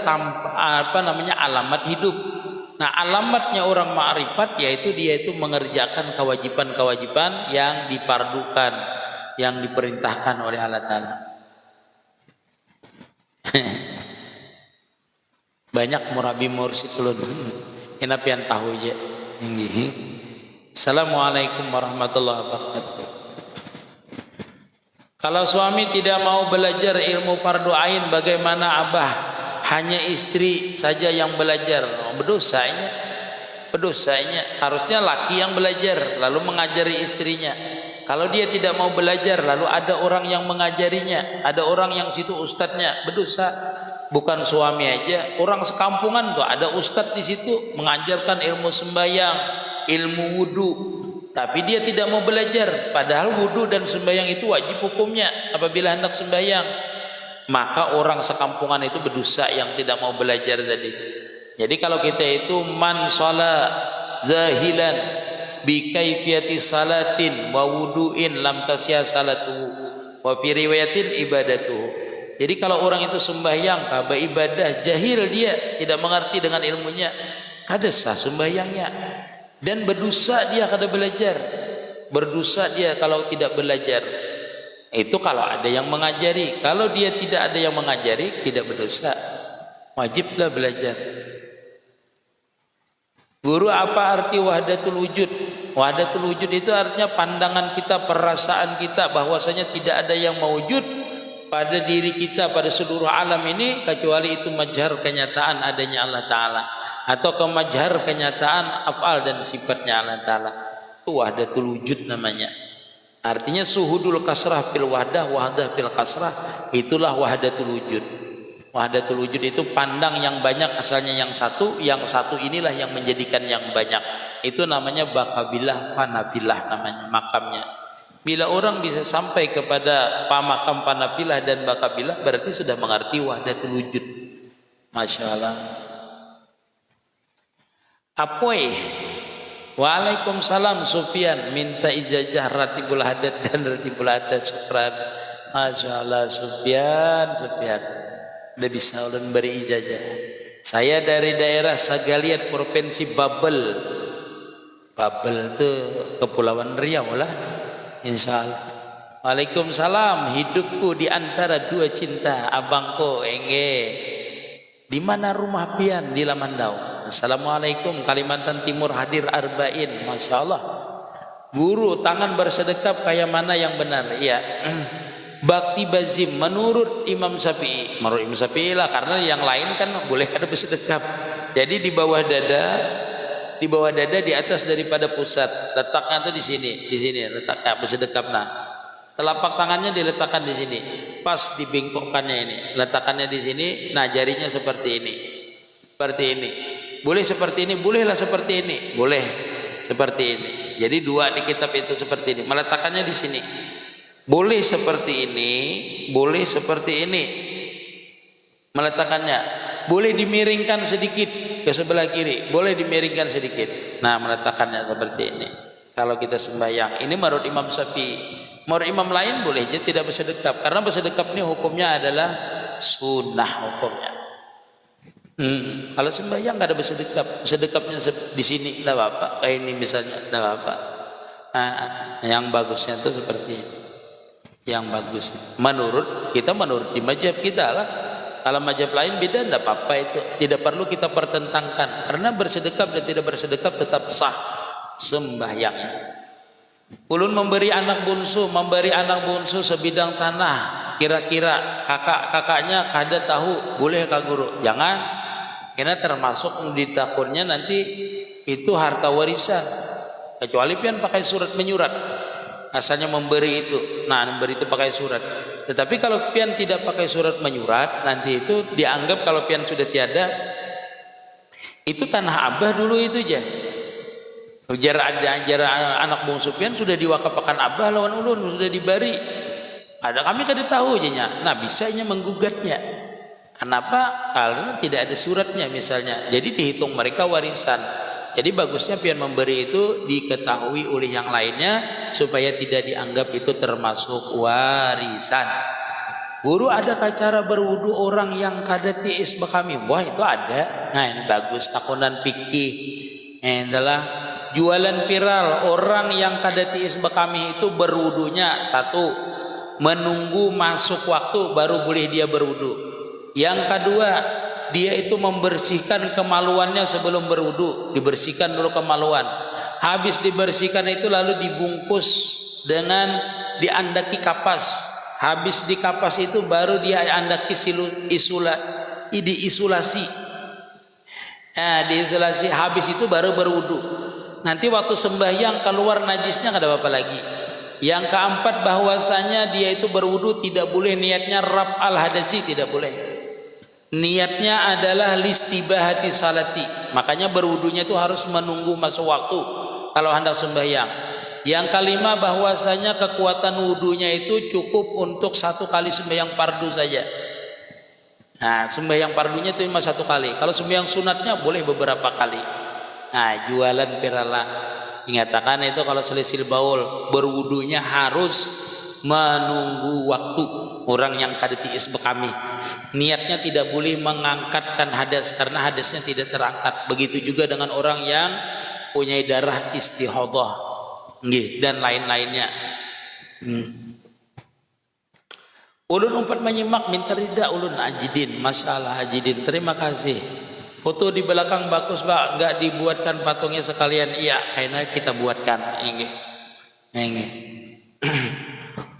alamat hidup. Nah, alamatnya orang ma'rifat yaitu dia itu mengerjakan kewajiban-kewajiban yang dipardukan, yang diperintahkan oleh Allah Ta'ala. Banyak murabi mursid ulun. Kenapa yang tahu aja? Assalamualaikum warahmatullahi wabarakatuh. Kalau suami tidak mau belajar ilmu fardu ain, bagaimana abah? Hanya istri saja yang belajar. Berdosanya. Harusnya laki yang belajar lalu mengajari istrinya. Kalau dia tidak mau belajar lalu ada orang yang mengajarinya, ada orang yang situ ustadznya, berdosa. Bukan suami aja, orang sekampungan tuh ada ustadz di situ mengajarkan ilmu sembahyang, ilmu wudu, tapi dia tidak mau belajar. Padahal wudu dan sembahyang itu wajib hukumnya apabila hendak sembahyang. Maka orang sekampungan itu berdosa yang tidak mau belajar tadi. Jadi kalau kita itu man sholat zahilan bi kaifiyati salatin wa wudu'in lam tasya salatuhu wa fi riwayatin ibadatuhu. Jadi kalau orang itu sembahyang ibadah jahil, dia tidak mengerti dengan ilmunya, kada sah sembahyangnya. Dan berdosa dia kada belajar. Berdosa dia kalau tidak belajar. Itu kalau ada yang mengajari. Kalau dia tidak ada yang mengajari, tidak berdosa. Wajiblah belajar. Guru, apa arti wahdatul wujud? Wahdatul wujud itu artinya pandangan kita, perasaan kita bahwasanya tidak ada yang mewujud pada diri kita, pada seluruh alam ini kecuali itu majhar kenyataan adanya Allah Ta'ala, atau kemajhar kenyataan af'al dan sifatnya Allah Ta'ala. Itu wahdatul wujud namanya. Artinya suhudul kasrah fil wahdah, wahdah fil kasrah. Itulah wahdatul wujud. Wahdatul wujud itu pandang yang banyak asalnya yang satu inilah yang menjadikan yang banyak. Itu namanya bakabilah fanafilah namanya makamnya. Bila orang bisa sampai kepada pamakam panafilah dan bakabilah, berarti sudah mengerti wahdatul wujud. Masya Allah. Apoy. Waalaikumsalam Sufyan, minta ijazah ratibul hadat dan ratibul hadat. Syukran. Masya Allah Sufyan. Udah bisa ulun beri ijazah. Saya dari daerah Sagaliat Provinsi Babel. Babel tuh Kepulauan Riau lah, insya Allah. Waalaikumsalam. Hidupku di antara dua cinta, abangku engge. Di mana rumah pian? Di Lamandau. Assalamualaikum. Kalimantan Timur hadir arba'in. Masya Allah. Guru, tangan bersedekap kayak mana yang benar? Iya. Bakti bazim menurut Imam Syafi'i. Menurut Imam Syafi'i lah, karena yang lain kan boleh ada bersedekap. Jadi di bawah dada, di atas daripada pusat. Letaknya tuh di sini letaknya bersedekap. Nah, telapak tangannya diletakkan di sini, pas di bengkokannya ini, letakkannya di sini. Nah, jarinya seperti ini. Boleh seperti ini, bolehlah seperti ini, boleh seperti ini. Jadi dua di kitab itu seperti ini, meletakkannya di sini. Boleh seperti ini, boleh seperti ini. Meletakkannya boleh dimiringkan sedikit ke sebelah kiri, boleh dimiringkan sedikit. Nah, meletakkannya seperti ini. Kalau kita sembahyang, ini menurut Imam Syafi'i. Menurut imam lain boleh aja tidak bersedekap, karena bersedekap ini hukumnya adalah sunnah hukumnya. Kalau sembahyang nggak ada bersedekap, sedekapnya di sini, tidak apa-apa. Kayak ini misalnya, tidak apa-apa. Nah, yang bagusnya itu seperti ini. Yang bagus, menurut di mazhab kita lah. Kalau mazhab lain beda, tidak apa-apa itu. Tidak perlu kita pertentangkan, karena bersedekap dan tidak bersedekap tetap sah sembahyangnya. Ulun memberi anak bungsu sebidang tanah. Kira-kira kakaknya kada tahu, boleh kak guru? Jangan, karena termasuk di takunnya nanti itu harta warisan. Kecuali pian pakai surat menyurat, asalnya memberi itu. Nah, memberi itu pakai surat. Tetapi kalau pian tidak pakai surat menyurat, nanti itu dianggap kalau pian sudah tiada, itu tanah abah dulu itu aja. Jarak anak bungsu pian sudah diwakafkan abah lawan ulun, sudah diberi. Ada kami kada tahu jenya. Nah, bisanya menggugatnya. Kenapa? Karena tidak ada suratnya misalnya. Jadi dihitung mereka warisan. Jadi bagusnya pian memberi itu diketahui oleh yang lainnya supaya tidak dianggap itu termasuk warisan. Guru, adakah cara berwudu orang yang kada tiis bekami? Wah, itu ada. Nah, ini bagus, takunan fikih. Ini adalah jualan viral. Orang yang kada tiis bekami itu berwudunya, satu, menunggu masuk waktu baru boleh dia berwudu. Yang kedua, dia itu membersihkan kemaluannya sebelum berwudu. Dibersihkan dulu kemaluan. Habis dibersihkan itu lalu dibungkus dengan diandaki kapas. Habis di kapas itu baru dia andaki diisolasi. Nah, diisolasi. Habis itu baru berwudu. Nanti waktu sembahyang keluar najisnya kada apa-apa lagi. Yang keempat, bahwasanya dia itu berwudu tidak boleh niatnya rab al hadasi, tidak boleh. Niatnya adalah listibahati salati. Makanya berwudunya itu harus menunggu masuk waktu kalau hendak sembahyang. Yang kelima, bahwasanya kekuatan wudunya itu cukup untuk satu kali sembahyang fardu saja. Nah, sembahyang fardunya itu cuma satu kali. Kalau sembahyang sunatnya boleh beberapa kali. Nah, jualan piralah. Ingatakan itu kalau selisil baul, berwudunya harus menunggu waktu. Orang yang kada tiis bekami, niatnya tidak boleh mengangkatkan hadas karena hadasnya tidak terangkat. Begitu juga dengan orang yang punya darah istihadah, dan lain-lainnya. Ulun umpat menyimak minta rida ulun ajidin, masalah ajidin. Terima kasih. Foto di belakang bagus pak, nggak dibuatkan patungnya sekalian? Iya, kayaknya kita buatkan. Ini.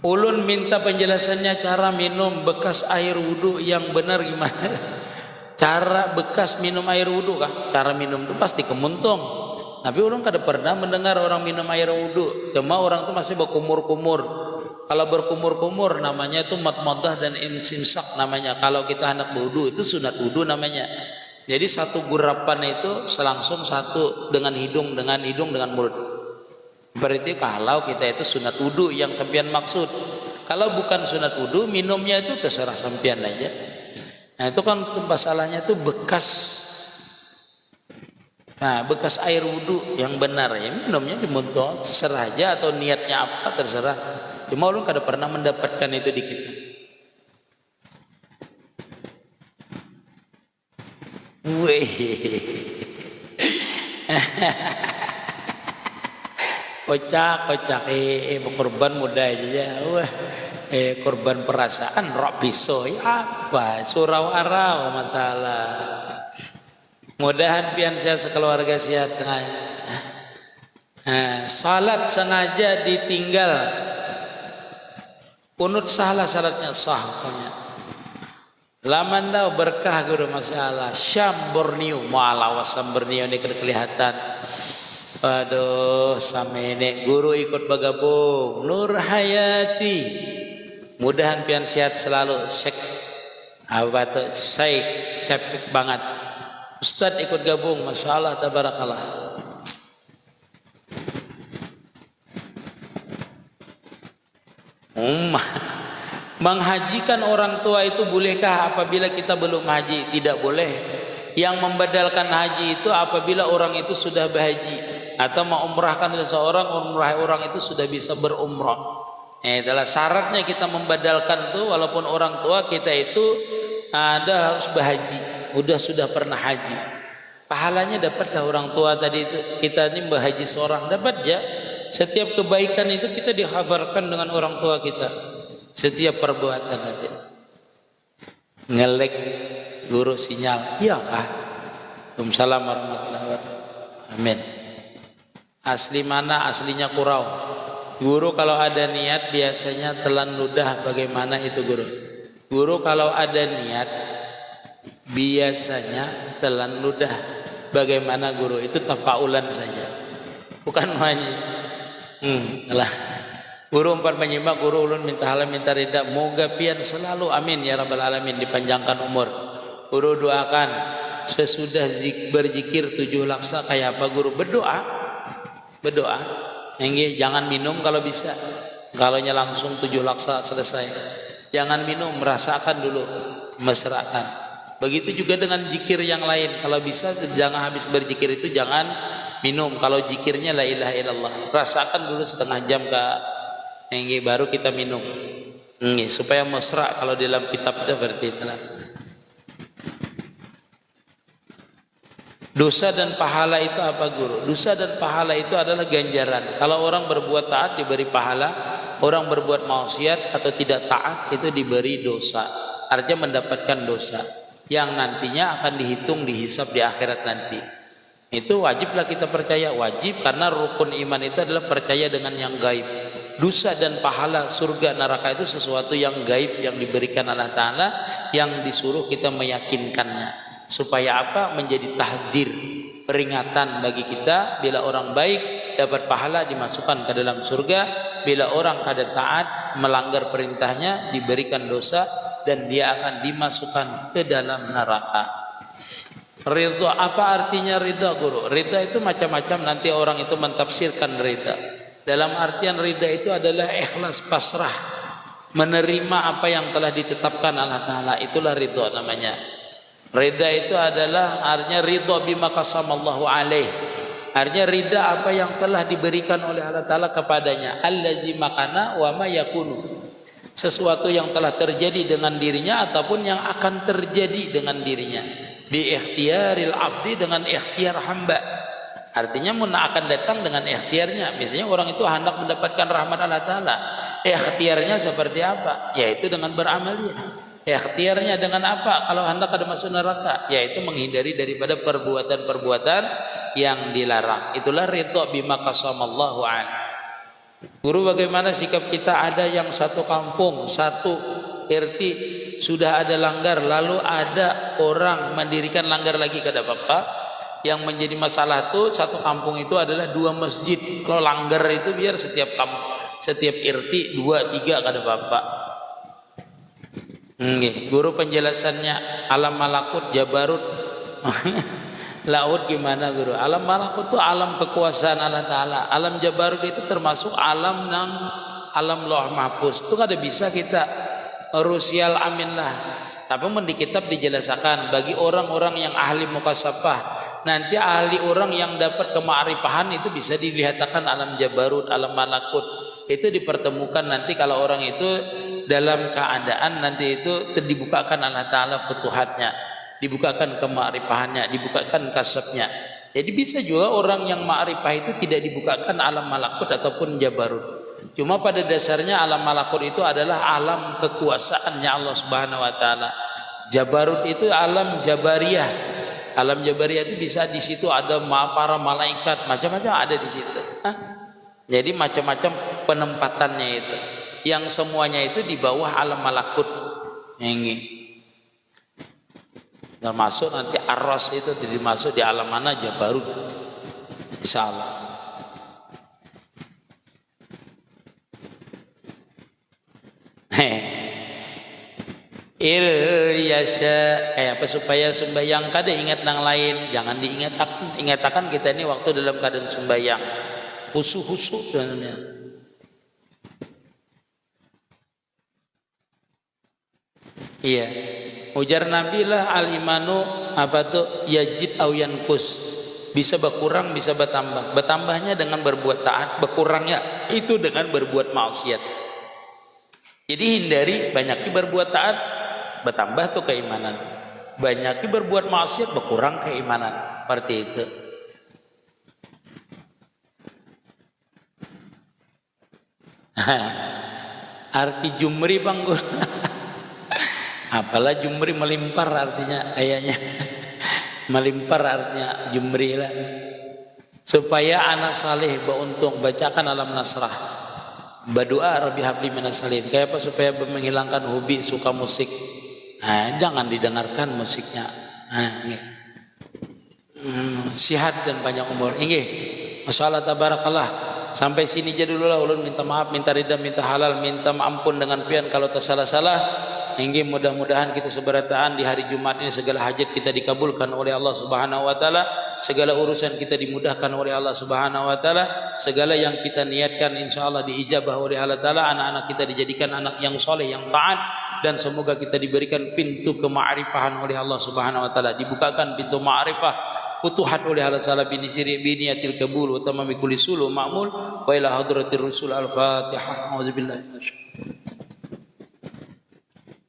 Ulun minta penjelasannya cara minum bekas air wudhu yang benar gimana? Cara bekas minum air wudhu kah? Cara minum itu pasti kemuntung. Tapi ulun kada pernah mendengar orang minum air wudhu. Cuma orang itu masih berkumur-kumur. Kalau berkumur-kumur namanya itu madmadah dan istinsak namanya. Kalau kita hendak berwudhu itu sunat wudhu namanya. Jadi satu gurapan itu selangsung satu dengan hidung dengan mulut. Berarti kalau kita itu sunat wudu yang sampian maksud. Kalau bukan sunat wudu, minumnya itu terserah sampian aja. Nah, itu kan masalahnya itu bekas. Nah, bekas air wudu yang benar ya minumnya dimuntung terserah aja, atau niatnya apa terserah. Cuma ulun kada pernah mendapatkan itu di kita. Wih. kocak korban muda aja ya. Wah, korban perasaan rok piso ya apa surau arau masalah. Mudahan pian sehat sekeluarga sehat sengaja. Salat sengaja ditinggal. Kunut salah salatnya sah punya. Lamandau berkah guru masalah. Syam Borneo mualawasam Borneo ini kelihatan. Aduh, sama ini guru ikut bergabung. Nur Hayati, mudahan pian sehat selalu. Syekh apa tuh? Syekh capek banget. Ustadz ikut gabung, masya Allah, tabarakallah. Menghajikan orang tua itu bolehkah apabila kita belum haji? Tidak boleh. Yang membadalkan haji itu apabila orang itu sudah berhaji. Atau mau umrahkan seseorang, umrah orang itu sudah bisa berumrah. Itulah syaratnya kita membadalkan tuh, walaupun orang tua kita itu ada harus berhaji, sudah pernah haji. Pahalanya dapatlah orang tua tadi itu. Kita ini berhaji seorang dapat ya. Setiap kebaikan itu kita dikhabarkan dengan orang tua kita. Setiap perbuatan tadi. Ngelek guru sinyal, iya kah? Waalaikumsalam warahmatullahi wabarakatuh. Amin. Asli mana? Aslinya Kurau. Guru kalau ada niat biasanya telan ludah. Bagaimana itu guru? Guru kalau ada niat biasanya telan ludah. Bagaimana guru? Itu tafaulan saja, bukan hanya. Lah. Guru umpan menyimak, guru ulun minta halam minta ridha. Moga pian selalu amin ya rabbal alamin, dipanjangkan umur. Guru doakan sesudah berzikir 7 laksa kayak apa guru? Berdoa. Jangan minum kalau bisa. Kalaunya langsung 7 laksa selesai. Jangan minum, merasakan dulu, mesrakan. Begitu juga dengan zikir yang lain. Kalau bisa jangan habis berzikir itu jangan minum. Kalau zikirnya la ilaha illallah, rasakan dulu setengah jam baru kita minum. Supaya mesra kalau dalam kitab itu berarti itulah. Dosa dan pahala itu apa guru? Dosa dan pahala itu adalah ganjaran. Kalau orang berbuat taat diberi pahala, orang berbuat maksiat atau tidak taat itu diberi dosa. Artinya mendapatkan dosa yang nantinya akan dihitung, dihisab di akhirat nanti. Itu wajiblah kita percaya, wajib, karena rukun iman itu adalah percaya dengan yang gaib. Dosa dan pahala, surga neraka itu sesuatu yang gaib yang diberikan Allah Ta'ala, yang disuruh kita meyakinkannya. Supaya apa? Menjadi tahdzir, peringatan bagi kita. Bila orang baik dapat pahala dimasukkan ke dalam surga, bila orang kada taat melanggar perintahnya diberikan dosa dan dia akan dimasukkan ke dalam neraka. Ridha, apa artinya ridha guru? Ridha itu macam-macam, nanti orang itu mentafsirkan ridha. Dalam artian ridha itu adalah ikhlas, pasrah, menerima apa yang telah ditetapkan Allah Ta'ala. Itulah ridha namanya. Ridha itu adalah artinya ridha bima qasamallahu alaih. Artinya ridha apa yang telah diberikan oleh Allah Ta'ala kepadanya. Allazi makana wa ma yakunu. Sesuatu yang telah terjadi dengan dirinya ataupun yang akan terjadi dengan dirinya. Bi ikhtiyaril abdi, dengan ikhtiar hamba. Artinya akan datang dengan ikhtiarnya. Misalnya orang itu hendak mendapatkan rahmat Allah Ta'ala. Ikhtiarnya seperti apa? Yaitu dengan beramaliyah. Ikhtiarnya dengan apa? Kalau hendak ada masuk neraka, yaitu menghindari daripada perbuatan-perbuatan yang dilarang. Itulah ridha bima qasamallahu alaihi. Guru, bagaimana sikap kita? Ada yang satu kampung, satu RT sudah ada langgar, lalu ada orang mendirikan langgar lagi, kada apa-apa. Yang menjadi masalah tuh satu kampung itu adalah 2 masjid. Kalau langgar itu biar setiap kampung, setiap RT 2, 3 kada apa-apa. Guru penjelasannya alam malakut Jabarut. Laut gimana guru? Alam malakut itu alam kekuasaan Allah Ta'ala. Alam Jabarut itu termasuk alam loh mahfuz. Itu kada bisa kita rusial amin lah. Tapi di kitab dijelaskan bagi orang-orang yang ahli mukasafah, nanti ahli orang yang dapat kema'rifahan itu bisa dilihatkan alam Jabarut, alam malakut. Itu dipertemukan nanti kalau orang itu dalam keadaan nanti itu dibukakan Allah Ta'ala futuhatnya, dibukakan kema'rifahannya, dibukakan kasabnya. Jadi bisa juga orang yang ma'rifah itu tidak dibukakan alam malakut ataupun jabarut. Cuma pada dasarnya alam malakut itu adalah alam kekuasaannya Allah Subhanahu wa taala. Jabarut itu alam jabariyah. Alam jabariyah itu bisa di situ ada para malaikat, macam-macam ada di situ. Jadi macam-macam penempatannya itu. Yang semuanya itu di bawah alam malakut. Ini. Termasuk nanti Ar-Ras itu dimasuk di alam mana Jabarut. Insyaallah. Supaya sembahyang kada ingat nang lain, jangan ingatakan kita ini waktu dalam keadaan sembahyang khusyuk dalamnya. Iya. Ujar Nabi lah al-imanu apa tuh yajid au yankus. Bisa berkurang, bisa bertambah. Bertambahnya dengan berbuat taat, berkurangnya itu dengan berbuat maksiat. Jadi hindari banyaknya berbuat taat, bertambah tuh keimanan. Banyaknya berbuat maksiat, berkurang keimanan. Seperti itu. Arti jumri Bang Gur. Apalah jumri melimpar artinya ayahnya. Melimpar artinya jumri lah. Supaya anak saleh beruntung bacakan alam nasrah. Berdoa Rabbi habli minas salihin. Kayak apa supaya menghilangkan hobi suka musik. Jangan didengarkan musiknya. Sihat dan panjang umur. Inggih. Masyaallah tabarakallah. Sampai sini aja dulu lah ulun minta maaf, minta ridha, minta halal, minta ampun dengan pian kalau tersalah-salah. Hingga mudah-mudahan kita seberataan di hari Jumat ini segala hajat kita dikabulkan oleh Allah Subhanahu wa taala, segala urusan kita dimudahkan oleh Allah Subhanahu wa taala, segala yang kita niatkan insyaallah diijabah oleh Allah taala, anak-anak kita dijadikan anak yang soleh, yang taat, dan semoga kita diberikan pintu kema'rifahan oleh Allah Subhanahu wa taala, dibukakan pintu ma'rifah futuhat oleh Allah taala biniyatil qabul wa tamami kulli sulu ma'mul wa ila hadratir rasul al-fatihah. Auzubillahi minasyaitonir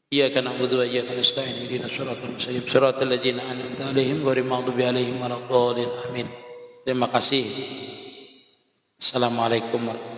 Iyyaka na'budu wa iyyaka nasta'in ihdinas siratal mustaqim siratal ladzina an'amta 'alaihim ghairil maghdubi 'alaihim waladdallin amin. Terima kasih. Assalamualaikum warahmatullahi wabarakatuh.